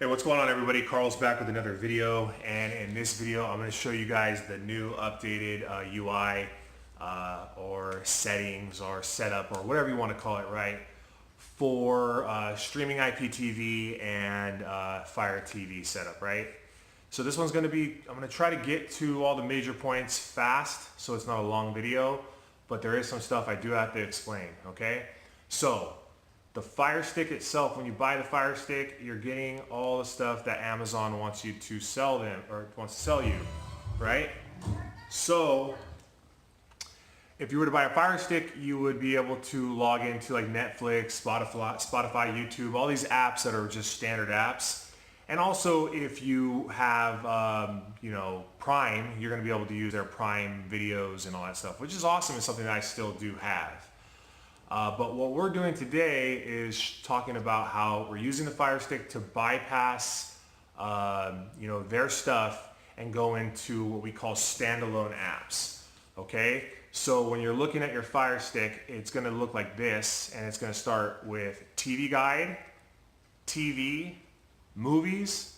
Hey, what's going on everybody? Carl's back with another video, and in this video I'm going to show you guys the new updated UI or settings or setup or whatever you want to call it, right, for streaming IPTV and Fire TV setup, right? So this one's going to be, I'm going to try to get to all the major points fast so it's not a long video, but there is some stuff I do have to explain, okay? So the Fire Stick itself, when you buy the Fire Stick, you're getting all the stuff that Amazon wants you to sell them, or wants to sell you, right? So if you were to buy a Fire Stick, you would be able to log into like Netflix, Spotify, YouTube, all these apps that are just standard apps. And also if you have, Prime, you're going to be able to use their Prime videos and all that stuff, which is awesome. It's something that I still do have. But what we're doing today is talking about how we're using the Fire Stick to bypass, their stuff and go into what we call standalone apps. Okay, so when you're looking at your Fire Stick, it's going to look like this, and it's going to start with TV Guide, TV, movies,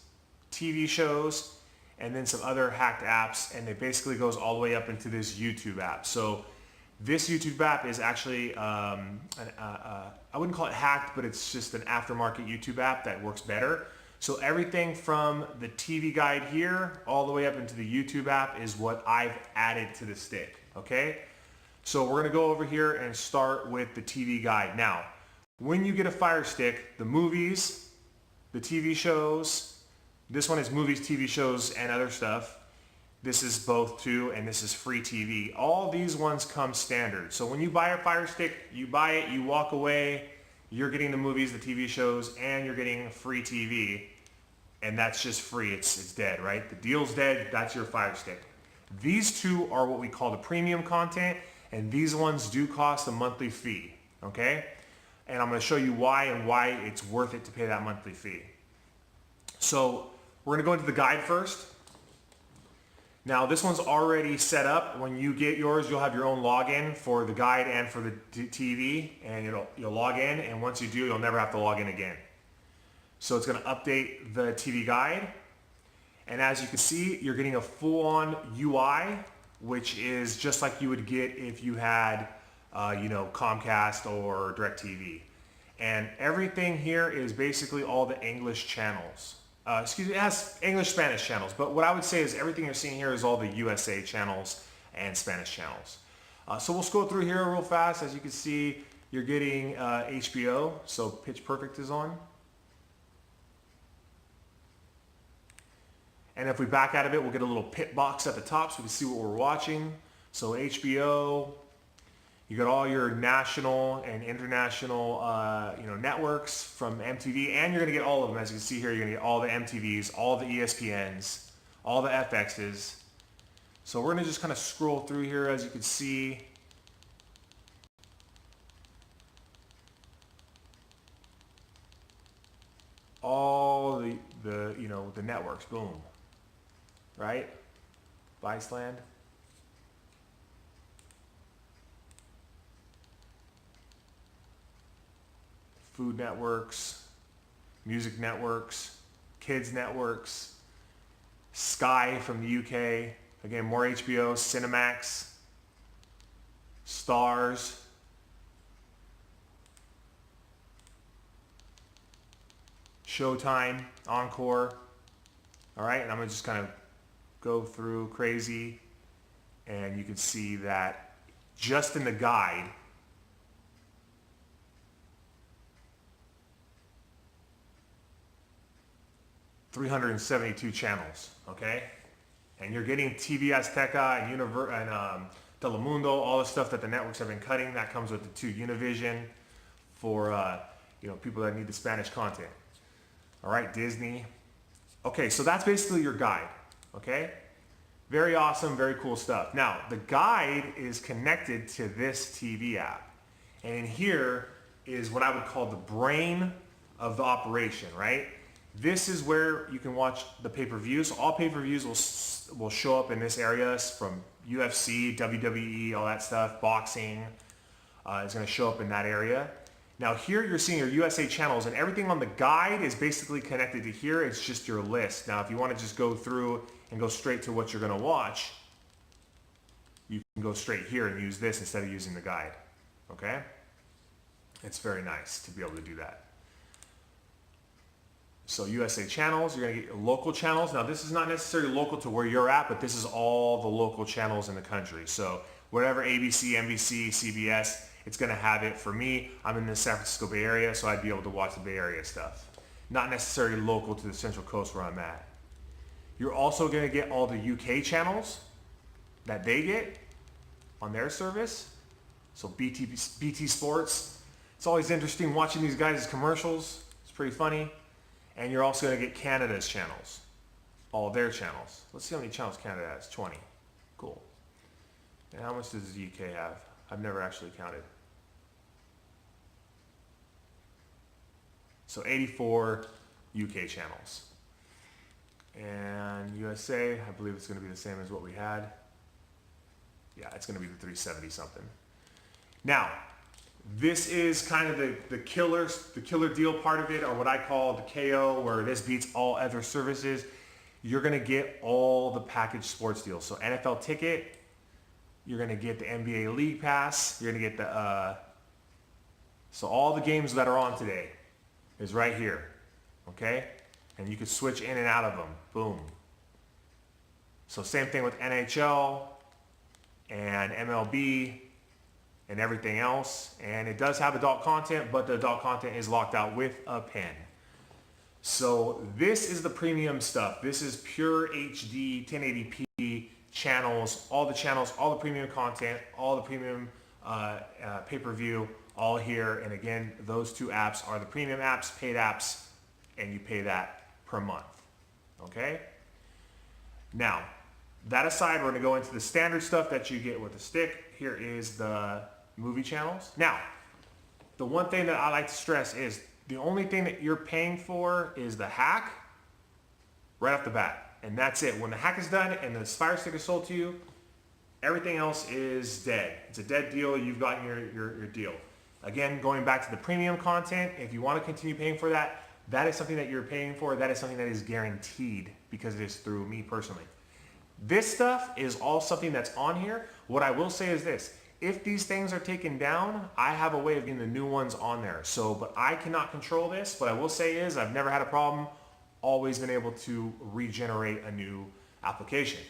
TV shows, and then some other hacked apps, and it basically goes all the way up into this YouTube app. So this YouTube app is actually, I wouldn't call it hacked, but it's just an aftermarket YouTube app that works better. So everything from the TV Guide here all the way up into the YouTube app is what I've added to the stick, okay? So we're gonna go over here and start with the TV Guide. Now, when you get a Fire Stick, the movies, the TV shows, this one is movies, TV shows, and other stuff. This is both too, and this is free TV. All these ones come standard. So when you buy a Fire Stick, you buy it, you walk away, you're getting the movies, the TV shows, and you're getting free TV. And that's just free, it's dead, right? The deal's dead, that's your Fire Stick. These two are what we call the premium content, and these ones do cost a monthly fee, okay? And I'm gonna show you why and why it's worth it to pay that monthly fee. So we're gonna go into the guide first. Now this one's already set up. When you get yours, you'll have your own login for the guide and for the TV, and you'll log in, and once you do, you'll never have to log in again. So it's going to update the TV Guide, and as you can see, you're getting a full-on UI, which is just like you would get if you had, Comcast or DirecTV. And everything here is basically all the English channels. It has English, Spanish channels, but what I would say is everything you're seeing here is all the USA channels and Spanish channels. So we'll scroll through here real fast. As you can see, you're getting HBO, so Pitch Perfect is on. And if we back out of it, we'll get a little pit box at the top so we can see what we're watching. So HBO, you got all your national and international, networks from MTV, and you're going to get all of them. As you can see here, you're going to get all the MTVs, all the ESPNs, all the FXs. So we're going to just kind of scroll through here, as you can see. All the networks, boom, right? Viceland. Food networks, music networks, kids networks, Sky from the UK, again more HBO, Cinemax, Stars, Showtime, Encore. All right, and I'm gonna just kind of go through crazy, and you can see that just in the guide, $372 channels, okay? And you're getting TV Azteca and Telemundo, all the stuff that the networks have been cutting. That comes with the two Univision for people that need the Spanish content. All right, Disney. Okay, so that's basically your guide, okay? Very awesome, very cool stuff. Now, the guide is connected to this TV app. And in here is what I would call the brain of the operation, right? This is where you can watch the pay-per-views. All pay-per-views will show up in this area, from UFC, WWE, all that stuff, boxing. Is going to show up in that area. Now here you're seeing your USA channels, and everything on the guide is basically connected to here. It's just your list. Now if you want to just go through and go straight to what you're going to watch, you can go straight here and use this instead of using the guide. Okay? It's very nice to be able to do that. So USA channels, you're going to get your local channels. Now this is not necessarily local to where you're at, but this is all the local channels in the country. So whatever ABC, NBC, CBS, it's going to have it. For me, I'm in the San Francisco Bay Area, so I'd be able to watch the Bay Area stuff. Not necessarily local to the Central Coast where I'm at. You're also going to get all the UK channels that they get on their service. So BT Sports. It's always interesting watching these guys' commercials. It's pretty funny. And you're also going to get Canada's channels. All their channels. Let's see how many channels Canada has. 20. Cool. And how much does the UK have? I've never actually counted. So 84 UK channels. And USA, I believe it's going to be the same as what we had. Yeah, it's going to be the 370 something. Now, this is kind of the killer deal part of it, or what I call the KO, where this beats all other services. You're going to get all the package sports deals. So NFL ticket, you're going to get the NBA League Pass, you're going to get the, so all the games that are on today is right here, okay? And you can switch in and out of them, boom. So same thing with NHL and MLB and everything else. And it does have adult content, but the adult content is locked out with a pin. So this is the premium stuff. This is pure HD 1080p channels, all the premium content, all the premium pay-per-view, all here. And again, those two apps are the premium apps, paid apps, and you pay that per month, okay? Now, that aside, we're gonna go into the standard stuff that you get with the stick. Here is the movie channels. Now, the one thing that I like to stress is the only thing that you're paying for is the hack right off the bat. And that's it. When the hack is done and the Fire Stick is sold to you, everything else is dead. It's a dead deal. You've gotten your deal. Again, going back to the premium content, if you want to continue paying for that, that is something that you're paying for. That is something that is guaranteed because it is through me personally. This stuff is all something that's on here. What I will say is this. If these things are taken down, I have a way of getting the new ones on there. So, but I cannot control this. What I will say is I've never had a problem. Always been able to regenerate a new application.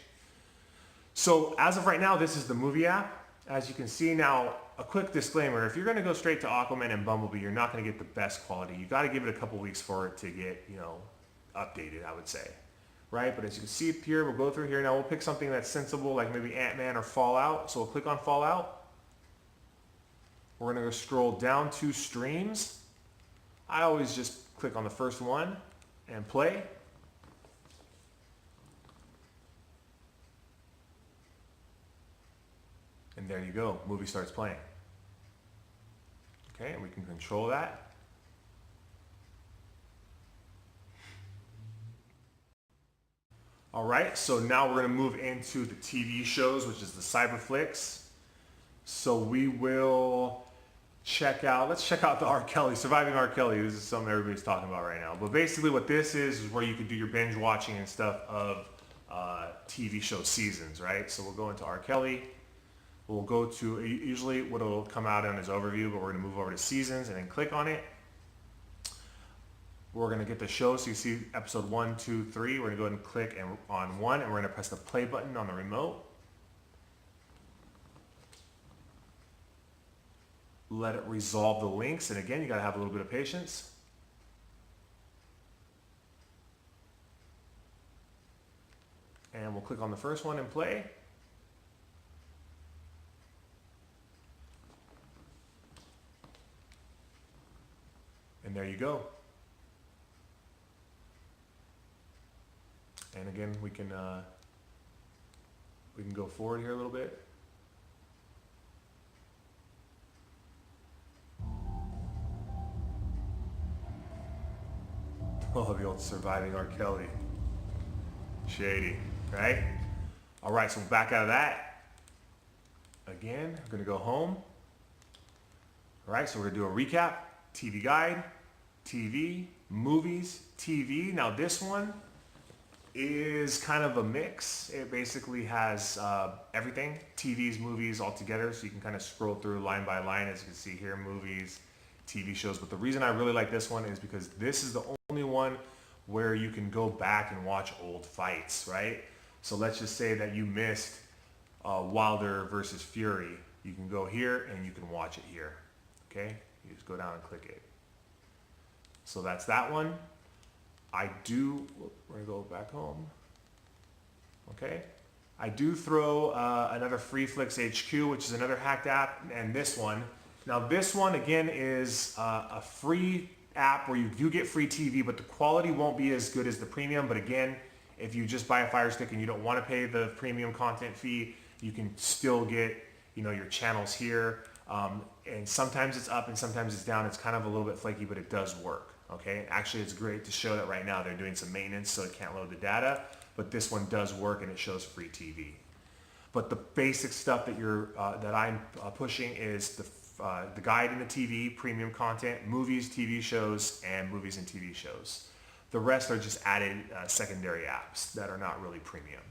So as of right now, this is the movie app. As you can see now, a quick disclaimer, if you're going to go straight to Aquaman and Bumblebee, you're not going to get the best quality. You got to give it a couple weeks for it to get, updated, I would say. Right? But as you can see up here, we'll go through here. Now we'll pick something that's sensible, like maybe Ant-Man or Fallout. So we'll click on Fallout. We're going to go scroll down to streams. I always just click on the first one and play. And there you go. Movie starts playing. Okay, and we can control that. All right, so now we're going to move into the TV shows, which is the Cyberflix. So we will let's check out the R. Kelly, Surviving R. Kelly. This is something everybody's talking about right now. But basically what this is where you can do your binge watching and stuff of TV show seasons, right? So we'll go into R. Kelly. We'll go to, usually what will come out on is overview, but we're going to move over to seasons and then click on it. We're going to get the show, so you see episode 1, 2, 3. We're going to go ahead and click on 1, and we're going to press the play button on the remote. Let it resolve the links, and again, you got to have a little bit of patience. And we'll click on the first one and play. And there you go. And again, we can go forward here a little bit. Oh, the old Surviving R. Kelly. Shady, right? All right, so we're back out of that. Again, we're gonna go home. All right, so we're gonna do a recap. TV Guide, TV, Movies, TV. Now this one is kind of a mix. It basically has everything, TVs, movies all together, so you can kind of scroll through line by line. As you can see here, movies, TV shows. But the reason I really like this one is because this is the only one where you can go back and watch old fights, right? So let's just say that you missed Wilder versus Fury. You can go here and you can watch it here, okay? You just go down and click it. So that's that one. We're gonna go back home. Okay. I do throw another FreeFlix HQ, which is another hacked app, and this one. Now this one again is a free app where you do get free TV, but the quality won't be as good as the premium. But again, if you just buy a Fire Stick and you don't want to pay the premium content fee, you can still get, you know, your channels here. And sometimes it's up and sometimes it's down. It's kind of a little bit flaky, but it does work. Okay, actually it's great to show that right now they're doing some maintenance so it can't load the data, but this one does work and it shows free TV. But the basic stuff that I'm pushing is the guide and the TV, premium content, movies, TV shows, and movies and TV shows. The rest are just added secondary apps that are not really premium.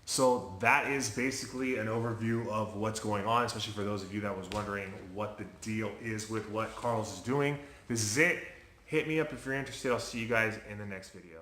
So that is basically an overview of what's going on, especially for those of you that was wondering what the deal is with what Carl's is doing. This is it. Hit me up if you're interested. I'll see you guys in the next video.